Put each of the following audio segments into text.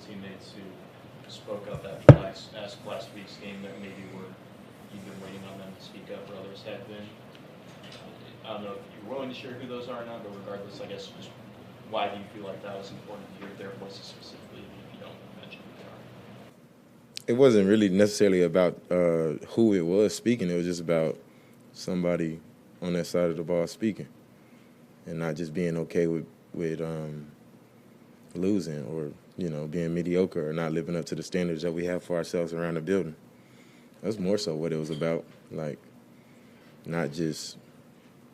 teammates who spoke up after last week's game that maybe you've been waiting on them to speak up, or others had been. I don't know if you're willing to share who those are or not, but regardless, I guess just why do you feel like that was important to hear their voices specifically, if you don't mention who they are? It wasn't really necessarily about who it was speaking. It was just about somebody on that side of the ball speaking, and not just being okay with losing, or being mediocre, or not living up to the standards that we have for ourselves around the building. That's more so what it was about. Like, not just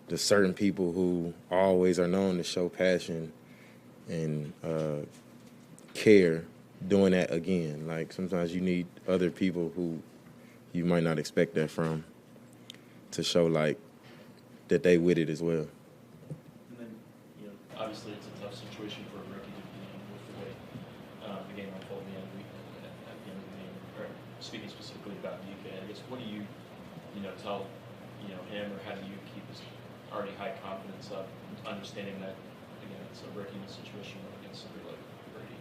the certain people who always are known to show passion and care doing that again. Like, sometimes you need other people who you might not expect that from to show, like, that they with it as well. And then, obviously it's a tough situation for a rookie to be in with the way the game unfolded at the end of the game. Or speaking specifically about DK, I guess, what do you, tell, him, or how do you keep his already high confidence up, understanding that, again, it's a rookie in a situation against somebody like Brady?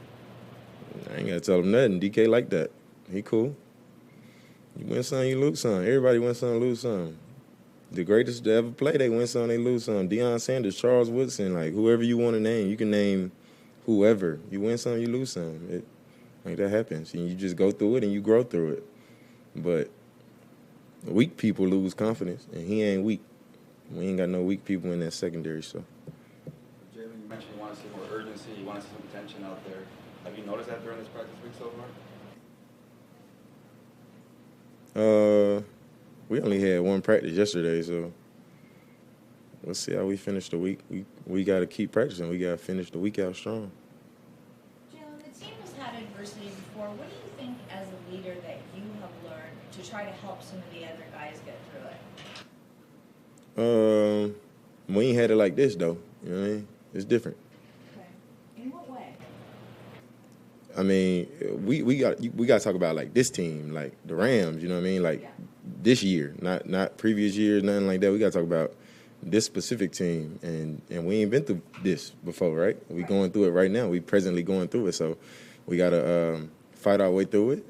I ain't got to tell him nothing. DK like that. He cool. You win some, you lose some. Everybody wins some, lose some. The greatest to ever play, they win some, they lose some. Deion Sanders, Charles Woodson, like, whoever you want to name. You can name whoever. You win some, you lose some. That happens. And you just go through it and you grow through it. But weak people lose confidence, and he ain't weak. We ain't got no weak people in that secondary, so. Jalen, you mentioned you want to see more urgency, you want to see some potential out there. Have you noticed that during this practice week so far? We only had one practice yesterday, so let's see how we finish the week. We got to keep practicing. We got to finish the week out strong. Jalen, the team has had adversity before. What do you think, as a leader, that you have learned to try to help some of the other guys get through it? We ain't had it like this, though. You know what I mean? It's different. Okay. In what way? I mean, we got to talk about, like, this team, like the Rams. You know what I mean? Like, this year, not previous years, nothing like that. We got to talk about this specific team, and we ain't been through this before, right? We going through it right now. We presently going through it, so we got to fight our way through it,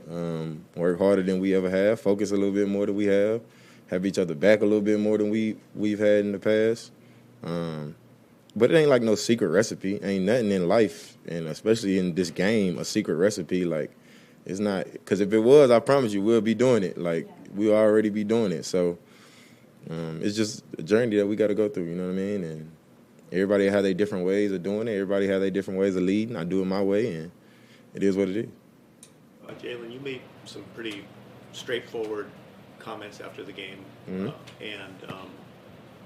work harder than we ever have, focus a little bit more than we have each other back a little bit more than we've had in the past. But it ain't like no secret recipe. Ain't nothing in life, and especially in this game, a secret recipe. Like, it's not, because if it was, I promise you, we'll be doing it. Like, we'll already be doing it. So it's just a journey that we got to go through, you know what I mean? And everybody have their different ways of doing it. Everybody have their different ways of leading. I do it my way, and it is what it is. Jalen, you made some pretty straightforward comments after the game, and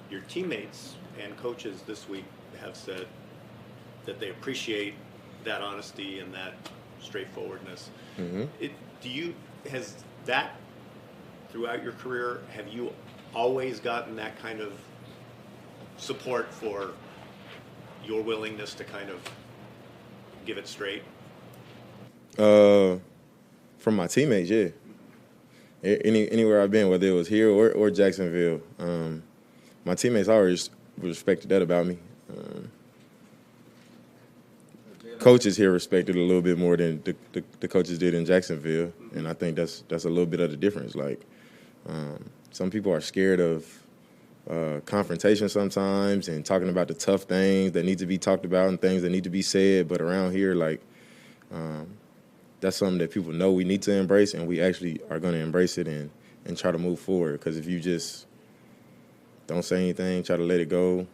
your teammates and coaches this week have said that they appreciate that honesty and that straightforwardness. Has that, throughout your career, have you always gotten that kind of support for your willingness to kind of give it straight? From my teammates, yeah. Anywhere I've been, whether it was here or Jacksonville, my teammates always respected that about me. Coaches here respected it a little bit more than the coaches did in Jacksonville, and I think that's a little bit of the difference. Like, some people are scared of confrontation sometimes, and talking about the tough things that need to be talked about and things that need to be said. But around here, like, that's something that people know we need to embrace, and we actually are going to embrace it and try to move forward. Because if you just don't say anything, try to let it go,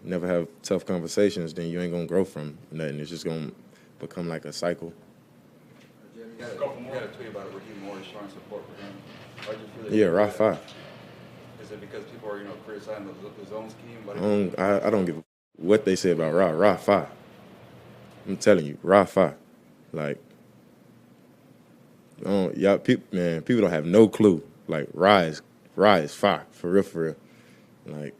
never have tough conversations, then you ain't going to grow from nothing. It's just going to become like a cycle. Jim, you got a tweet about Raheem Morris showing support for him. Why do you feel that? Yeah, Rock 5. Is it because people are, criticizing the zone scheme? I don't give a what they say about Rock 5. I'm telling you, Rock 5. Like, y'all, people don't have no clue. Like, Rise fire, for real. Like,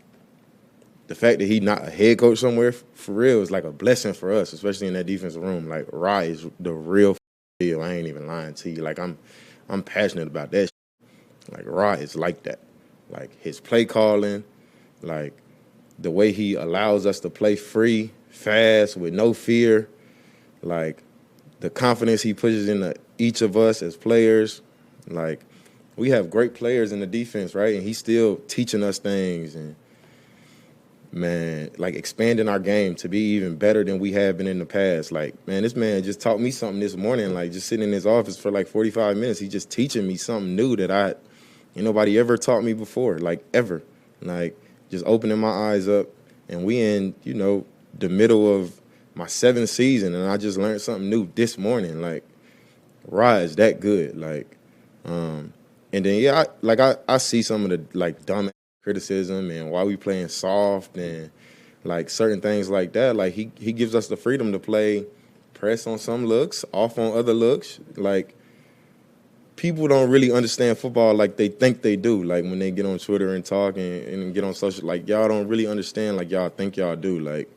the fact that he not a head coach somewhere, for real, is like a blessing for us, especially in that defensive room. Like, Rise is the real deal. I ain't even lying to you. Like, I'm passionate about that shit. Like, Rise is like that. Like, his play calling, like, the way he allows us to play free, fast, with no fear. Like, the confidence he pushes into each of us as players. Like, we have great players in the defense, right? And he's still teaching us things and, man, like expanding our game to be even better than we have been in the past. Like, man, this man just taught me something this morning, like just sitting in his office for like 45 minutes. He's just teaching me something new that ain't nobody ever taught me before, like ever. Like, just opening my eyes up. And we in, the middle of my 7th season, and I just learned something new this morning. Like, Rod is that good. Like, and then, yeah, I see some of the, like, dumb criticism and why we playing soft and, like, certain things like that. Like, he gives us the freedom to play press on some looks, off on other looks. Like, people don't really understand football like they think they do. Like, when they get on Twitter and talk and get on social, like, y'all don't really understand like y'all think y'all do. Like,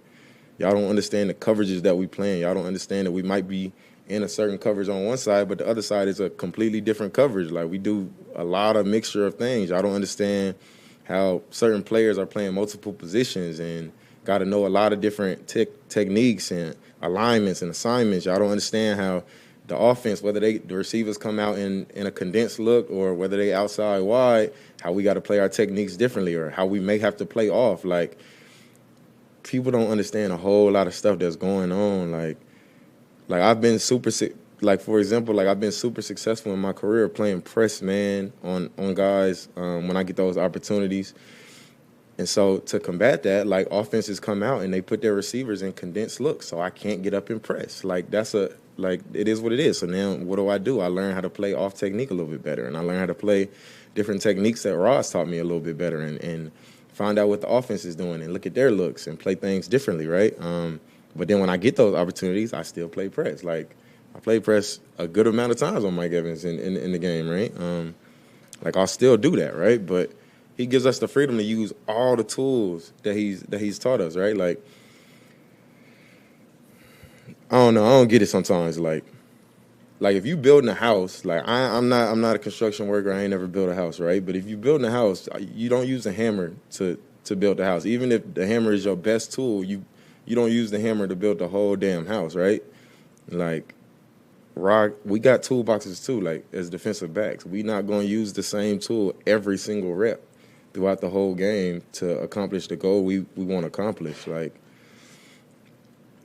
y'all don't understand the coverages that we playing. Y'all don't understand that we might be in a certain coverage on one side, but the other side is a completely different coverage. Like, we do a lot of mixture of things. Y'all don't understand how certain players are playing multiple positions and got to know a lot of different techniques and alignments and assignments. Y'all don't understand how the offense, whether the receivers come out in a condensed look or whether they outside wide, how we got to play our techniques differently or how we may have to play off. Like, people don't understand a whole lot of stuff that's going on. Like I've been for example, like, I've been super successful in my career playing press man on guys when I get those opportunities. And so to combat that, like, offenses come out and they put their receivers in condensed looks, so I can't get up and press. Like, it is what it is. So now what do? I learn how to play off technique a little bit better, and I learn how to play different techniques that Ross taught me a little bit better and find out what the offense is doing and look at their looks and play things differently, right? But then when I get those opportunities, I still play press. Like, I play press a good amount of times on Mike Evans in the game, right? Like, I'll still do that, right? But he gives us the freedom to use all the tools that he's taught us, right? Like, I don't know. I don't get it sometimes. Like if you building a house, like, I'm not a construction worker. I ain't never built a house, right? But if you building a house, you don't use a hammer to build the house. Even if the hammer is your best tool, you don't use the hammer to build the whole damn house, right? Like, we got toolboxes too, like, as defensive backs. We not going to use the same tool every single rep throughout the whole game to accomplish the goal we want to accomplish. Like,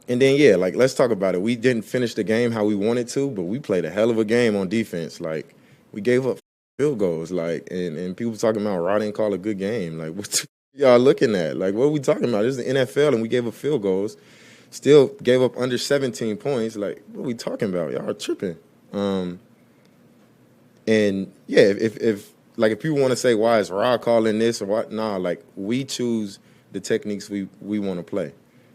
and then, yeah, like, let's talk about it. We didn't finish the game how we wanted to, but we played a hell of a game on defense. Like, we gave up field goals, like, and people talking about Rod didn't call a good game. Like, what the y'all looking at? Like, what are we talking about? This is the NFL, and we gave up field goals. Still gave up under 17 points. Like, what are we talking about? Y'all are tripping. And, yeah, if people want to say, why is Rod calling this or what? Nah, like, we choose the techniques we want to play.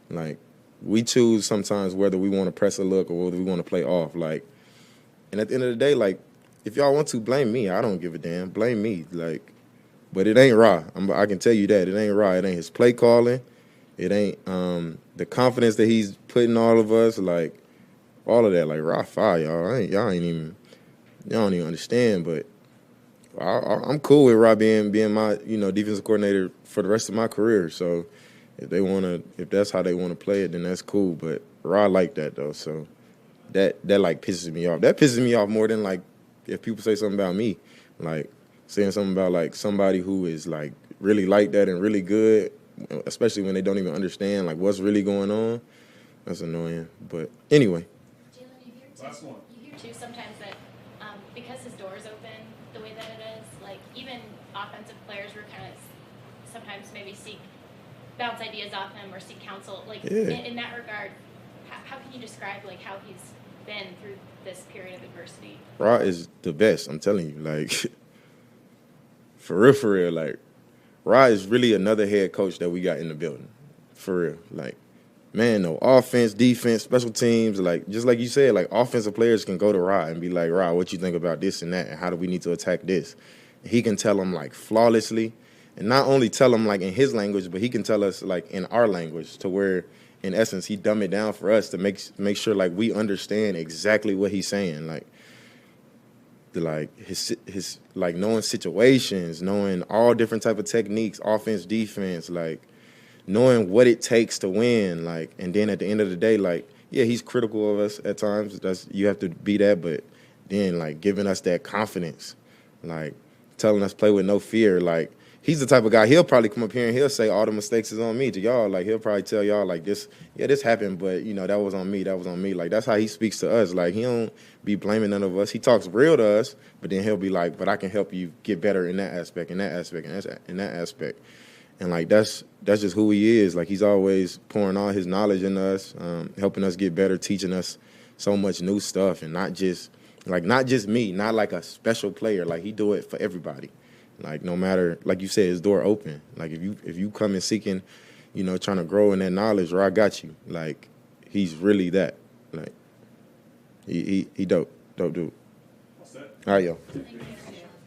Like, we choose sometimes whether we want to press a look or whether we want to play off. Like, and at the end of the day, like, if y'all want to blame me, I don't give a damn. Blame me. Like, but it ain't Ra. I can tell you that. It ain't Ra. It ain't his play calling. It ain't the confidence that he's putting all of us. Like, all of that. Like, Ra fire, y'all. Y'all don't even understand. But I'm cool with Ra being my defensive coordinator for the rest of my career. So if that's how they want to play it, then that's cool. But Ra like that though. So that like pisses me off. That pisses me off more than, like, if people say something about me, like saying something about, like, somebody who is, like, really like that and really good, especially when they don't even understand, like, what's really going on. That's annoying. But anyway. Jalen, you hear too sometimes that because his door is open the way that it is, like, even offensive players were kind of sometimes maybe bounce ideas off him or seek counsel. Like, in that regard, how can you describe, like, how he's been through this period of adversity? Ra is the best, I'm telling you. Like, for real, like, Ra is really another head coach that we got in the building. For real. Like, man, no offense, defense, special teams, like, just like you said, like, offensive players can go to Ra and be like, Ra, what you think about this and that, and how do we need to attack this? And he can tell them, like, flawlessly, and not only tell them, like, in his language, but he can tell us, like, in our language, to where, in essence, he dumb it down for us to make sure, like, we understand exactly what he's saying. Like his like, knowing situations, knowing all different type of techniques, offense, defense, like, knowing what it takes to win, like, and then at the end of the day, like, yeah, he's critical of us at times. You have to be that, but then like giving us that confidence, like telling us play with no fear. Like he's the type of guy, he'll probably come up here and he'll say all the mistakes is on me to y'all. Like he'll probably tell y'all like this happened, but that was on me. Like that's how he speaks to us. Like he don't be blaming none of us. He talks real to us, but then he'll be like, but I can help you get better in that aspect, in that aspect, in that aspect. And like that's just who he is. Like he's always pouring all his knowledge in us, helping us get better, teaching us so much new stuff, and not just me, not like a special player. Like he do it for everybody. Like no matter, like you said, his door open. Like if you come in seeking, trying to grow in that knowledge, or I got you. Like he's really that. Like he dope dude. All set. All right, yo. Thank you.